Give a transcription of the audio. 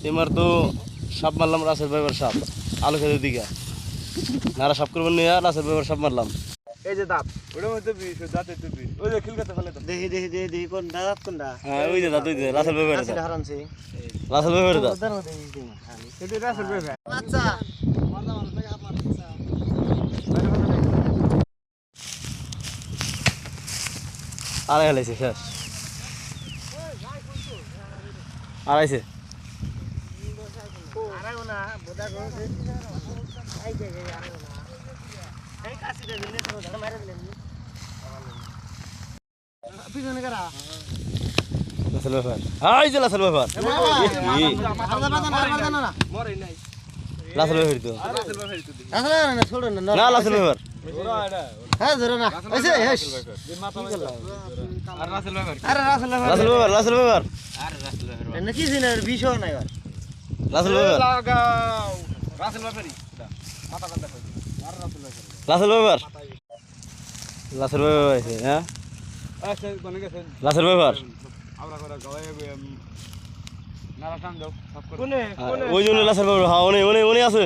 এবার তো সাপ মারলাম রাসেল ভাইবার সাপ আলু খেতে দিকে নারা সাপ করবেন নিয়ে রাসেল ভাইবার সাপ মারলাম। এই যে দাঁত ওটার মধ্যে বিষ দাঁতে তো বিষ ওই যে খিলকাতে ফেলে তো দেখি দেখি দেখি দেখি কোন দাঁত কোনটা হ্যাঁ ওই যে দাঁত ওই যে রাসেল ভাইবার দাঁত হারানছি রাসেল ভাইবার দাঁত ওদের মধ্যে বিষ দিই এটা রাসেল ভাই আচ্ছা আড়াই হেলাইছে শেষ আড়াইছে আরাগো না বোদা গো এই যে আরাগো না এই কাশিটা দিলে তো ধরে মারা দিলেন পিছনে করা রাসেল ভাইবার হাই যে রাসেল ভাইবার মরে নাই রাসেল ভাইবার তো রাসেল ভাই তো দি আসলে না ছোড়ো না না রাসেল ভাইবার ওরা এটা হ্যাঁ ধরো না এসে হেস যে মাথা আর রাসেল ভাই আরে রাসেল রাসেল ভাইবার রাসেল ভাইবার আর রাসেল ভাই না কি জিনের বিষও নাই আর রাসেল ভাইবার লাগাও রাসেল ভাই মাথা বাঁধা কই আর রাসেল ভাই রাসেল ভাইবার রাসেল ভাইবার আছে হ্যাঁ আচ্ছা কোনে গেছে রাসেল ভাইবার আমরা করে গায়ে নারা টান দাও সব করে কোনে ওই জন্য রাসেল ভাইবার হ্যাঁ উনি আছে